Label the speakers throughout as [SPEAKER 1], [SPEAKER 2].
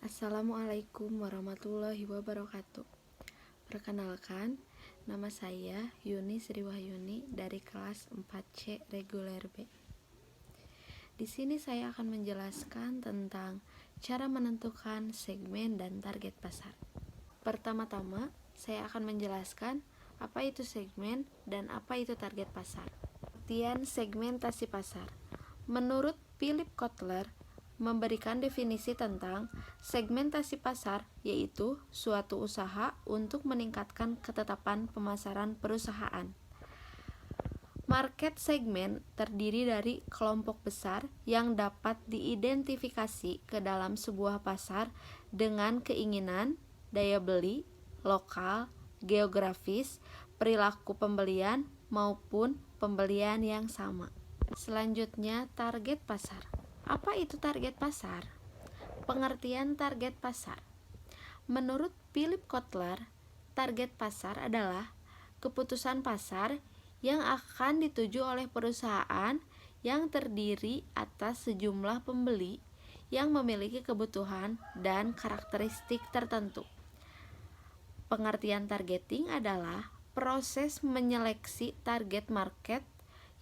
[SPEAKER 1] Assalamualaikum warahmatullahi wabarakatuh. Perkenalkan, nama saya Yuni Sriwahyuni dari kelas 4C reguler B. Di sini saya akan menjelaskan tentang cara menentukan segmen dan target pasar. Pertama-tama, saya akan menjelaskan apa itu segmen dan apa itu target pasar. Pengertian segmentasi pasar. Menurut Philip Kotler, memberikan definisi tentang segmentasi pasar, yaitu suatu usaha untuk meningkatkan ketetapan pemasaran perusahaan. Market segment terdiri dari kelompok besar yang dapat diidentifikasi ke dalam sebuah pasar dengan keinginan, daya beli, lokal, geografis, perilaku pembelian, maupun pembelian yang sama. Selanjutnya, target pasar. Apa itu target pasar? Pengertian target pasar. Menurut Philip Kotler, target pasar adalah keputusan pasar yang akan dituju oleh perusahaan yang terdiri atas sejumlah pembeli yang memiliki kebutuhan dan karakteristik tertentu. Pengertian targeting adalah proses menyeleksi target market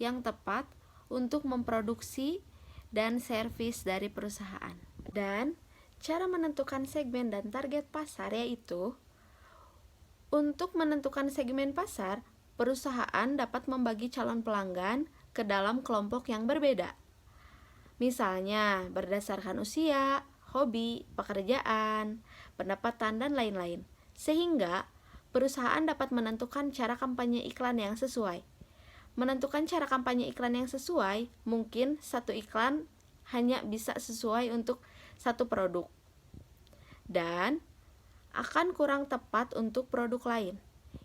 [SPEAKER 1] yang tepat untuk memproduksi dan servis dari perusahaan. Dan cara menentukan segmen dan target pasar yaitu untuk menentukan segmen pasar, perusahaan dapat membagi calon pelanggan ke dalam kelompok yang berbeda. Misalnya berdasarkan usia, hobi, pekerjaan, pendapatan, dan lain-lain. Sehingga perusahaan dapat menentukan cara kampanye iklan yang sesuai. Menentukan cara kampanye iklan yang sesuai, mungkin satu iklan hanya bisa sesuai untuk satu produk dan akan kurang tepat untuk produk lain.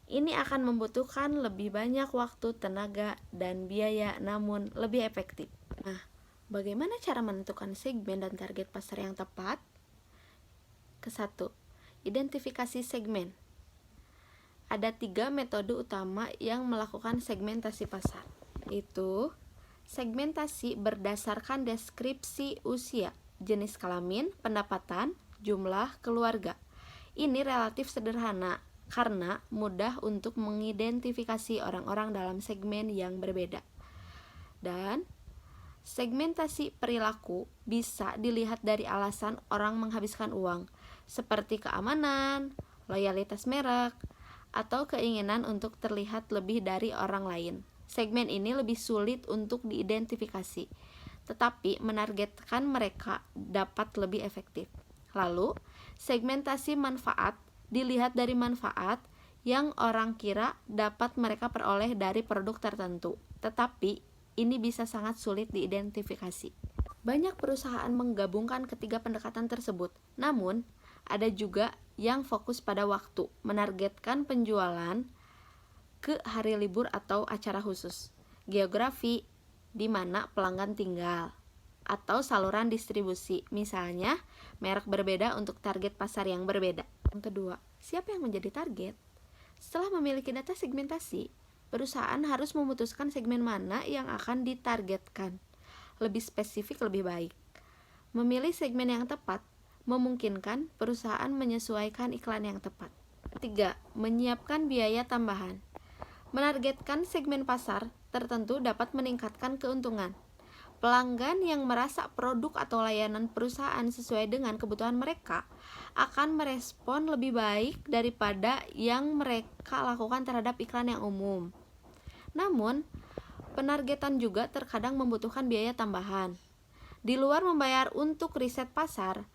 [SPEAKER 1] Ini akan membutuhkan lebih banyak waktu, tenaga, dan biaya, namun lebih efektif. Nah, bagaimana cara menentukan segmen dan target pasar yang tepat? Ke-1, identifikasi segmen. Ada 3 metode utama yang melakukan segmentasi pasar, yaitu segmentasi berdasarkan deskripsi usia, jenis kelamin, pendapatan, jumlah keluarga. Ini relatif sederhana karena mudah untuk mengidentifikasi orang-orang dalam segmen yang berbeda. Dan segmentasi perilaku bisa dilihat dari alasan orang menghabiskan uang, seperti keamanan, loyalitas merek, atau keinginan untuk terlihat lebih dari orang lain. Segmen ini lebih sulit untuk diidentifikasi, tetapi menargetkan mereka dapat lebih efektif. Lalu, segmentasi manfaat dilihat dari manfaat yang orang kira dapat mereka peroleh dari produk tertentu, tetapi ini bisa sangat sulit diidentifikasi. Banyak perusahaan menggabungkan ketiga pendekatan tersebut, namun ada juga yang fokus pada waktu, menargetkan penjualan ke hari libur atau acara khusus, geografi, di mana pelanggan tinggal, atau saluran distribusi, misalnya merek berbeda untuk target pasar yang berbeda. Yang kedua, siapa yang menjadi target? Setelah memiliki data segmentasi, perusahaan harus memutuskan segmen mana yang akan ditargetkan. Lebih spesifik lebih baik. Memilih segmen yang tepat memungkinkan perusahaan menyesuaikan iklan yang tepat. 3. Menyiapkan biaya tambahan. Menargetkan segmen pasar tertentu dapat meningkatkan keuntungan. Pelanggan yang merasa produk atau layanan perusahaan sesuai dengan kebutuhan mereka akan merespon lebih baik daripada yang mereka lakukan terhadap iklan yang umum. Namun, penargetan juga terkadang membutuhkan biaya tambahan. Di luar membayar untuk riset pasar,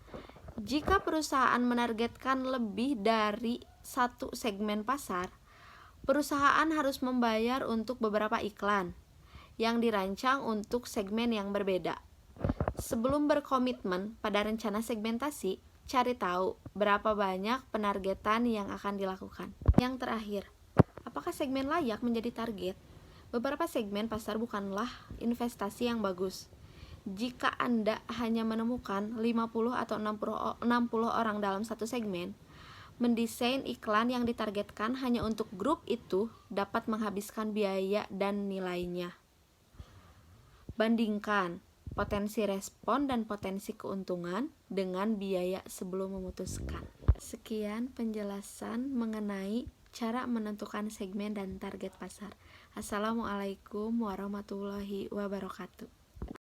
[SPEAKER 1] jika perusahaan menargetkan lebih dari satu segmen pasar, perusahaan harus membayar untuk beberapa iklan yang dirancang untuk segmen yang berbeda. Sebelum berkomitmen pada rencana segmentasi, cari tahu berapa banyak penargetan yang akan dilakukan. Yang terakhir, apakah segmen layak menjadi target? Beberapa segmen pasar bukanlah investasi yang bagus. Jika Anda hanya menemukan 50 atau 60 orang dalam satu segmen, mendesain iklan yang ditargetkan hanya untuk grup itu dapat menghabiskan biaya dan nilainya. Bandingkan potensi respon dan potensi keuntungan dengan biaya sebelum memutuskan. Sekian penjelasan mengenai cara menentukan segmen dan target pasar. Assalamualaikum warahmatullahi wabarakatuh.